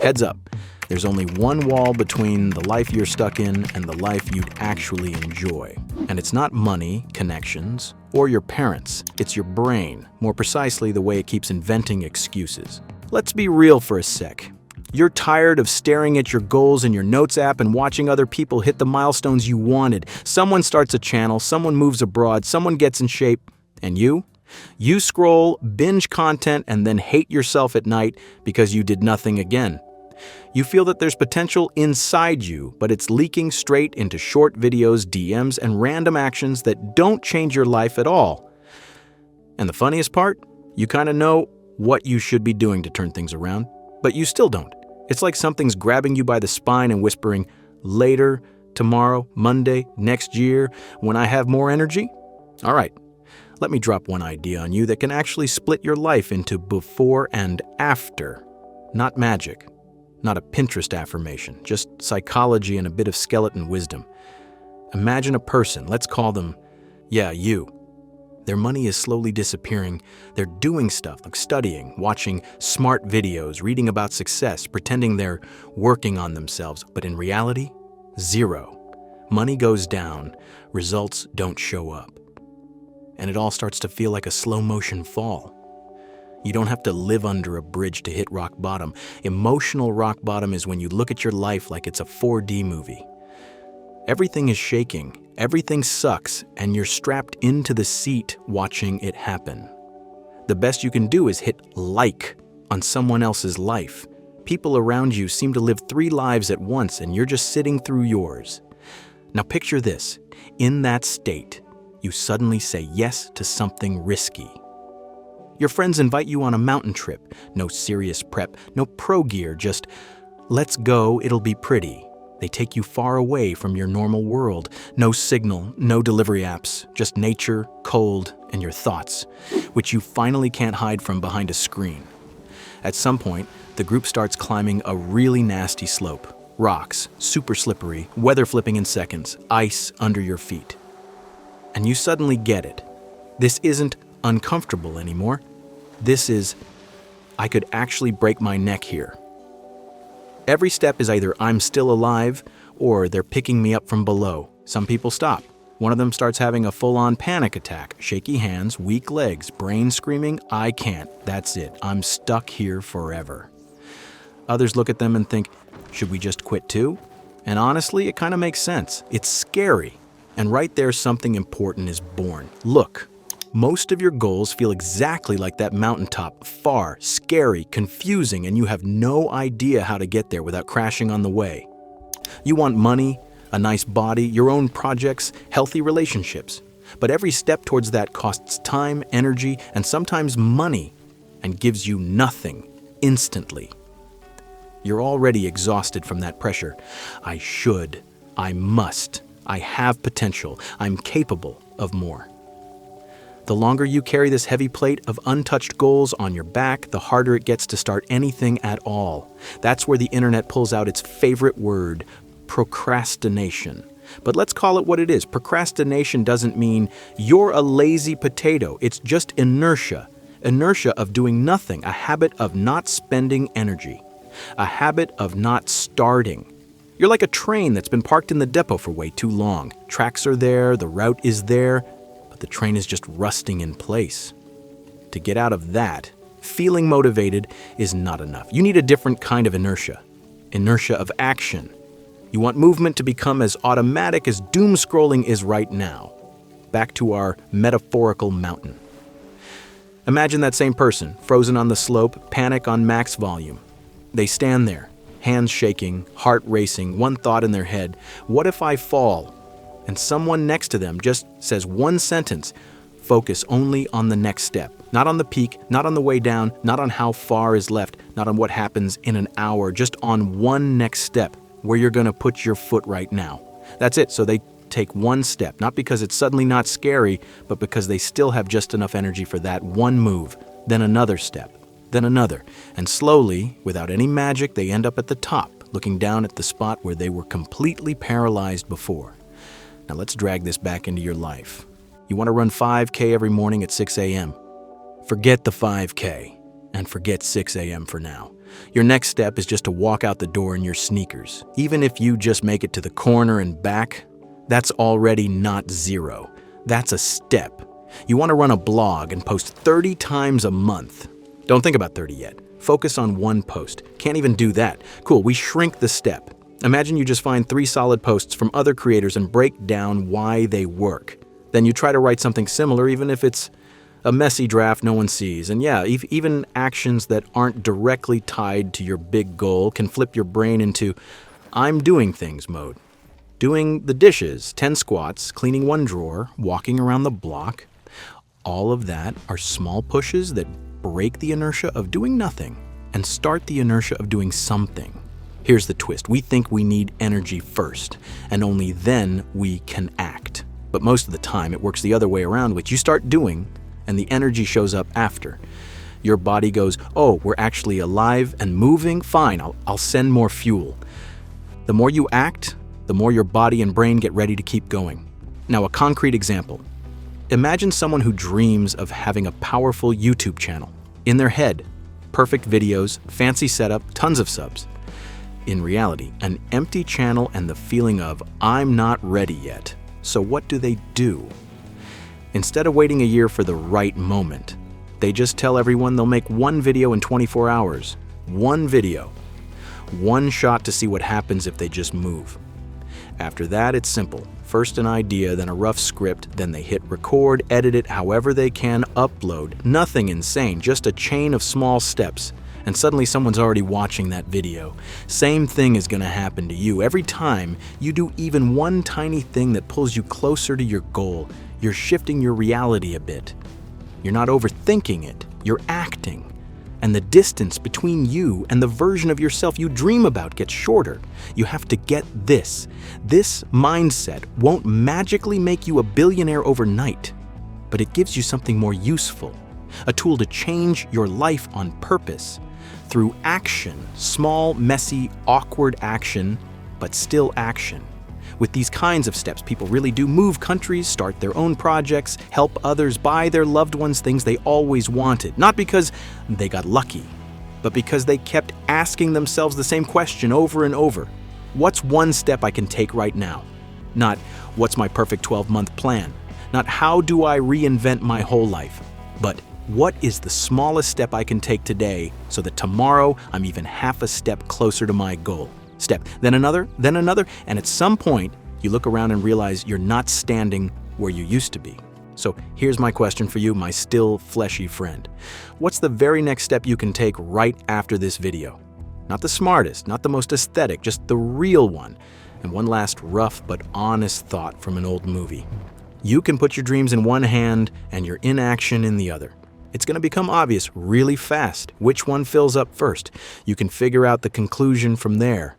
Heads up, there's only one wall between the life you're stuck in and the life you'd actually enjoy. And it's not money, connections, or your parents. It's your brain, more precisely the way it keeps inventing excuses. Let's be real for a sec. You're tired of staring at your goals in your notes app and watching other people hit the milestones you wanted. Someone starts a channel, someone moves abroad, someone gets in shape, and you? You scroll, binge content, and then hate yourself at night because you did nothing again. You feel that there's potential inside you, but it's leaking straight into short videos, DMs, and random actions that don't change your life at all. And the funniest part? You kind of know what you should be doing to turn things around, but you still don't. It's like something's grabbing you by the spine and whispering, later, tomorrow, Monday, next year, when I have more energy? All right, let me drop one idea on you that can actually split your life into before and after. Not magic, not a Pinterest affirmation, just psychology and a bit of skeleton wisdom. Imagine a person, let's call them, you. Their money is slowly disappearing. They're doing stuff like studying, watching smart videos, reading about success, pretending they're working on themselves. But in reality, zero. Money goes down, results don't show up. And it all starts to feel like a slow-motion fall. You don't have to live under a bridge to hit rock bottom. Emotional rock bottom is when you look at your life like it's a 4D movie. Everything is shaking, everything sucks, and you're strapped into the seat watching it happen. The best you can do is hit like on someone else's life. People around you seem to live 3 lives at once, and you're just sitting through yours. Now picture this. In that state, you suddenly say yes to something risky. Your friends invite you on a mountain trip. No serious prep, no pro gear, just let's go, it'll be pretty. They take you far away from your normal world. No signal, no delivery apps, just nature, cold, and your thoughts, which you finally can't hide from behind a screen. At some point, the group starts climbing a really nasty slope. Rocks, super slippery, weather flipping in seconds, ice under your feet. And you suddenly get it. This isn't uncomfortable anymore. This is, I could actually break my neck here. Every step is either I'm still alive or they're picking me up from below. Some people stop. One of them starts having a full-on panic attack, shaky hands, weak legs, brain screaming, I can't, that's it, I'm stuck here forever. Others look at them and think, should we just quit too? And honestly, it kind of makes sense. It's scary. And right there, something important is born. Look. Most of your goals feel exactly like that mountaintop, far, scary, confusing, and you have no idea how to get there without crashing on the way. You want money, a nice body, your own projects, healthy relationships. But every step towards that costs time, energy, and sometimes money, and gives you nothing instantly. You're already exhausted from that pressure. I should, I must, I have potential, I'm capable of more. The longer you carry this heavy plate of untouched goals on your back, the harder it gets to start anything at all. That's where the internet pulls out its favorite word, procrastination. But let's call it what it is. Procrastination doesn't mean you're a lazy potato. It's just inertia. Inertia of doing nothing, a habit of not spending energy, a habit of not starting. You're like a train that's been parked in the depot for way too long. Tracks are there, the route is there, the train is just rusting in place. To get out of that, feeling motivated is not enough. You need a different kind of inertia. Inertia of action. You want movement to become as automatic as doom scrolling is right now. Back to our metaphorical mountain. Imagine that same person, frozen on the slope, panic on max volume. They stand there, hands shaking, heart racing, one thought in their head. What if I fall? And someone next to them just says one sentence, focus only on the next step, not on the peak, not on the way down, not on how far is left, not on what happens in an hour, just on one next step, where you're going to put your foot right now. That's it. So they take one step, not because it's suddenly not scary, but because they still have just enough energy for that one move, then another step, then another. And slowly, without any magic, they end up at the top, looking down at the spot where they were completely paralyzed before. Now let's drag this back into your life. You want to run 5K every morning at 6 a.m. Forget the 5K and forget 6 a.m. for now. Your next step is just to walk out the door in your sneakers. Even if you just make it to the corner and back, that's already not zero. That's a step. You want to run a blog and post 30 times a month. Don't think about 30 yet. Focus on one post. Can't even do that. Cool, we shrink the step. Imagine you just find 3 solid posts from other creators and break down why they work. Then you try to write something similar, even if it's a messy draft no one sees. And yeah, even actions that aren't directly tied to your big goal can flip your brain into I'm doing things mode. Doing the dishes, 10 squats, cleaning 1 drawer, walking around the block. All of that are small pushes that break the inertia of doing nothing and start the inertia of doing something. Here's the twist. We think we need energy first, and only then we can act. But most of the time, it works the other way around, which you start doing, and the energy shows up after. Your body goes, oh, we're actually alive and moving? Fine, I'll send more fuel. The more you act, the more your body and brain get ready to keep going. Now, a concrete example. Imagine someone who dreams of having a powerful YouTube channel. In their head, perfect videos, fancy setup, tons of subs. In reality, an empty channel and the feeling of, I'm not ready yet. So what do? Instead of waiting a year for the right moment, they just tell everyone they'll make 1 video in 24 hours. 1 video. 1 shot to see what happens if they just move. After that, it's simple. First an idea, then a rough script, then they hit record, edit it however they can, upload. Nothing insane, just a chain of small steps. And suddenly someone's already watching that video. Same thing is going to happen to you. Every time you do even one tiny thing that pulls you closer to your goal, you're shifting your reality a bit. You're not overthinking it, you're acting. And the distance between you and the version of yourself you dream about gets shorter. You have to get this. This mindset won't magically make you a billionaire overnight, but it gives you something more useful, a tool to change your life on purpose through action, small, messy, awkward action, but still action. With these kinds of steps, people really do move countries, start their own projects, help others, buy their loved ones things they always wanted. Not because they got lucky, but because they kept asking themselves the same question over and over. What's one step I can take right now? Not, what's my perfect 12-month plan? Not, how do I reinvent my whole life? But, what is the smallest step I can take today so that tomorrow I'm even half a step closer to my goal? Step, then another, and at some point, you look around and realize you're not standing where you used to be. So here's my question for you, my still fleshy friend. What's the very next step you can take right after this video? Not the smartest, not the most aesthetic, just the real one. And one last rough but honest thought from an old movie. You can put your dreams in one hand and your inaction in the other. It's going to become obvious really fast which one fills up first. You can figure out the conclusion from there.